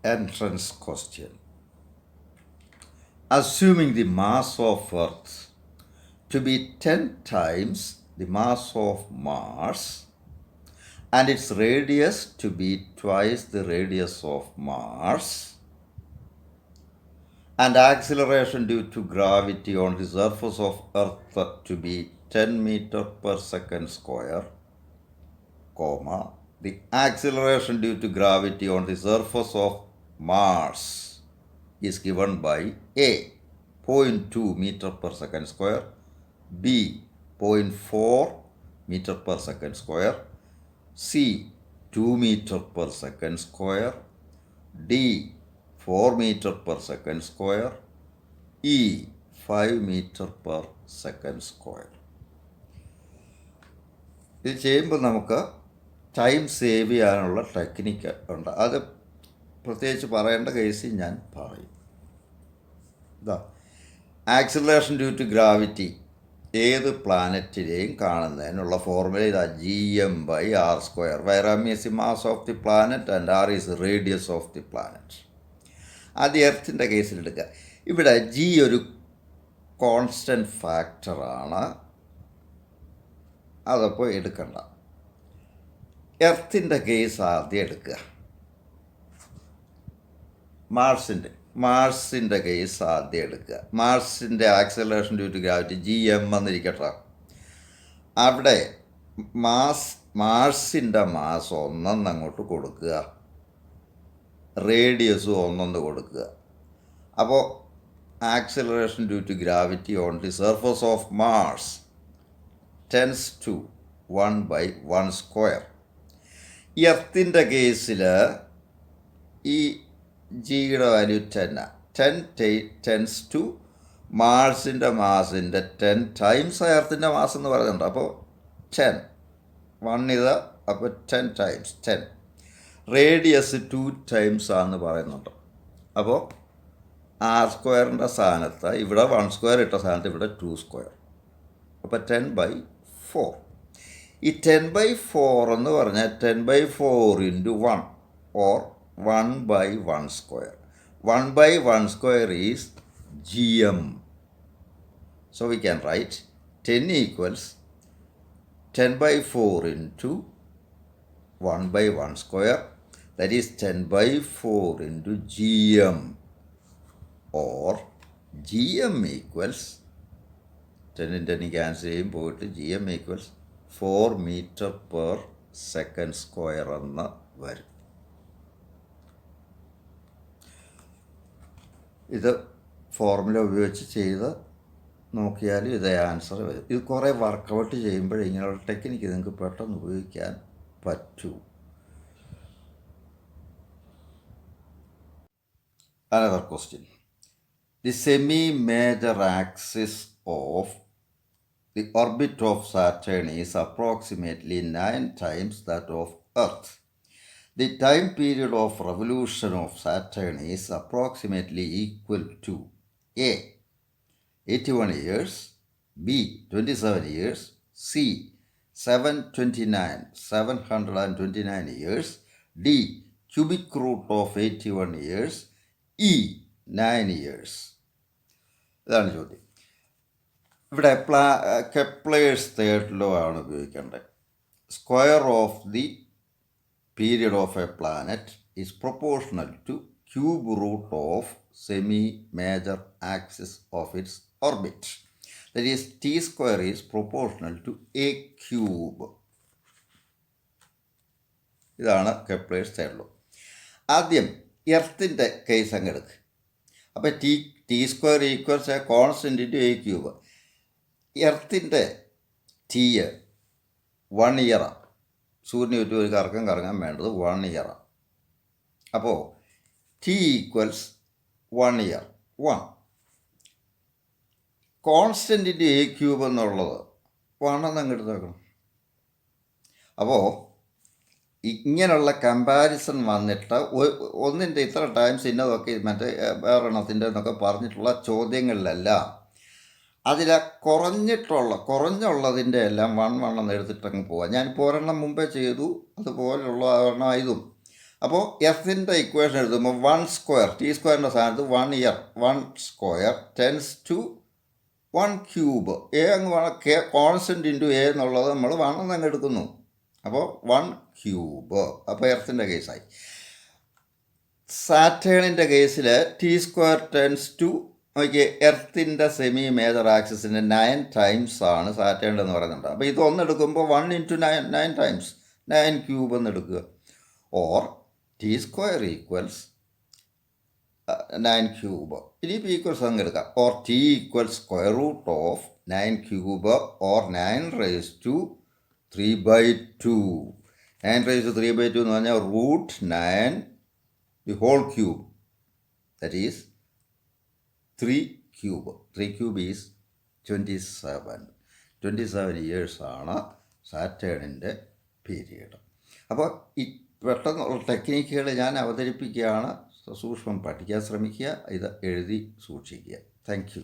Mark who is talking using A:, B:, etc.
A: entrance question. Assuming the mass of Earth to be 10 times the mass of Mars and its radius to be twice the radius of Mars, and acceleration due to gravity on the surface of Earth to be 10 meter per second square, comma, the acceleration due to gravity on the surface of Mars is given by A, 0.2 meter per second square, B, 0.4 meter per second square, C, 2 meter per second square, D, 4 meter per second square, E, 5 meter per second square. ഇത് ചെയ്യുമ്പോൾ നമുക്ക് time save ചെയ്യാനുള്ള technique ഉണ്ട്. അത് പ്രത്യേകിച്ച് പറയേണ്ട കേസിൽ ഞാൻ പറയും. ഇതാ ആക്സിലറേഷൻ ഡ്യൂ ടു ഗ്രാവിറ്റി ഏത് പ്ലാനറ്റിലെയും കാണുന്നതിനുള്ള ഫോർമുല ഇതാ Gm/r², where m is the mass of the planet and r is the radius of the planet. അത് എർത്തിൻ്റെ കേസിലെടുക്കുക. ഇവിടെ G ഒരു കോൺസ്റ്റൻറ്റ് ഫാക്ടറാണ്, അതപ്പോൾ എടുക്കണ്ട. എർത്തിൻ്റെ കേസ് ആദ്യം എടുക്കുക. മാർസിൻ്റെ കേസ് ആദ്യം എടുക്കുക. മാർസിൻ്റെ acceleration due to gravity Gm എന്നിരിക്കട്ടെ. അവിടെ മാർസിൻ്റെ മാസ് 1 അങ്ങോട്ട് കൊടുക്കുക, റേഡിയസും 1 കൊടുക്കുക. അപ്പോൾ acceleration due to gravity on the surface of Mars tends to 1/1². എർത്തിൻ്റെ കേസിൽ ഈ ജിയുടെ വാല്യൂ 10 ടെൻസ് ടു മാർസിൻ്റെ മാസിൻ്റെ 10 ടൈംസ് എർത്തിൻ്റെ മാസ് എന്ന് പറയുന്നുണ്ട്. അപ്പോൾ 10 1 ഇത്, അപ്പോൾ 10 ടൈംസ് 10. റേഡിയസ് 2 ടൈംസ് ആണെന്ന് പറയുന്നുണ്ട്. അപ്പോൾ r² സ്ഥാനത്ത് ഇവിടെ 1² ഇട്ട സ്ഥാനത്ത് ഇവിടെ 2², അപ്പോൾ 10/4. ഈ 10/4 എന്ന് പറഞ്ഞാൽ 10/4 × 1 or 1/1². 1/1² is Gm. So we can write 10 equals 10/4 × 1/1², that is 10/4 × Gm, or Gm equals 10 10 cancel ചെയ്യുമ്പോൾ Gm equals 4 meter per second square എന്ന് വരും. ഇത് ഫോർമുല ഉപയോഗിച്ച് ചെയ്ത് നോക്കിയാൽ ഇതേ ആൻസർ വരും. ഇത് കുറേ വർക്കൗട്ട് ചെയ്യുമ്പോൾ ഇങ്ങനെയുള്ള ടെക്നിക്ക് നിങ്ങൾക്ക് പെട്ടെന്ന് ഉപയോഗിക്കാൻ പറ്റൂ. Another question. The semi-major axis of the orbit of Saturn is approximately 9 times that of Earth. The time period of revolution of Saturn is approximately equal to A, 81 years, B, 27 years, C, 729 years, D, cubic root of 81 years, E, 9 years. ഇതാണ് ചോദ്യം. ഇവിടെ Kepler's third law ആണ് ഉപയോഗിക്കേണ്ടത്. Square of the period of a planet is proportional to cube root of semi-major axis of its orbit. That is, t² is proportional to a cube. ഇതാണ് Kepler's third law. ആദ്യം എർത്തിൻ്റെ case അങ്ങ് എടുക്കുക. അപ്പോൾ t² equals a constant into a cube. എർത്തിൻ്റെ T 1 ഇയറാണ്. സൂര്യന് ചുറ്റും ഒരു കറങ്ങാൻ വേണ്ടത് 1 ഇയറാണ്. അപ്പോൾ T equals 1 year 1. Constant into a cube എന്നുള്ളത് 1 അങ്ങ് എടുത്ത് വെക്കണം. അപ്പോൾ ഇങ്ങനെയുള്ള കമ്പാരിസൺ വന്നിട്ട് ഒന്നിൻ്റെ ഇത്ര ടൈംസ് ഇന്നതൊക്കെ മറ്റേ വേറെണ്ണത്തിൻ്റെ എന്നൊക്കെ പറഞ്ഞിട്ടുള്ള ചോദ്യങ്ങളിലെല്ലാം അതിൽ കുറഞ്ഞുള്ളതിൻ്റെ എല്ലാം 1 എന്ന് എടുത്തിട്ടങ്ങ് പോവാം. ഞാനിപ്പോൾ ഒരെണ്ണം മുമ്പേ ചെയ്തു, അതുപോലുള്ള ഒരെണ്ണം ഇതും. അപ്പോൾ എർത്തിൻ്റെ ഇക്വേഷൻ എഴുതുമ്പോൾ 1 സ്ക്വയർ ടി സ്ക്വയറിൻ്റെ സ്ഥാനത്ത് 1 year 1 square tends to 1 cube A അങ്ങ് കോൺസ്റ്റൻറ്റ് ഇൻറ്റു എ എന്നുള്ളത് നമ്മൾ 1 എന്നങ്ങ് എടുക്കുന്നു. അപ്പോൾ 1 ക്യൂബ്. അപ്പോൾ എർത്തിൻ്റെ കേസായി. സാറ്റേണിൻ്റെ കേസിൽ ടി സ്ക്വയർ ടെൻസ് ടു നോക്കിയേ, എർത്തിൻ്റെ സെമി മേജർ ആക്സിസിൻ്റെ 9 ടൈംസ് ആണ് സാറ്റേൺ എന്ന് പറയുന്നുണ്ട്. അപ്പോൾ ഇത് ഒന്നെടുക്കുമ്പോൾ 1 ഇൻറ്റു 9 ടൈംസ് 9 ക്യൂബ് എന്ന് എടുക്കുക. Or T square equals 9 cube. ഇനി ഇപ്പോൾ ഈക്വൽസ് അങ്ങ് എടുക്കാം. Or T equals square root of 9 cube or 9⁻²3/2. 9⁻³ എന്ന് പറഞ്ഞാൽ root 9 the whole cube, that is 3 cube. 3 cube is 27 years ആണ് സാറ്റേണിൻ്റെ പീരീഡ്. അപ്പോൾ ഈ പെട്ടെന്നുള്ള ടെക്നിക്കുകൾ ഞാൻ അവതരിപ്പിക്കുകയാണ്. സൂക്ഷ്മം പഠിക്കാൻ ശ്രമിക്കുക, ഇത് എഴുതി സൂക്ഷിക്കുക. Thank you.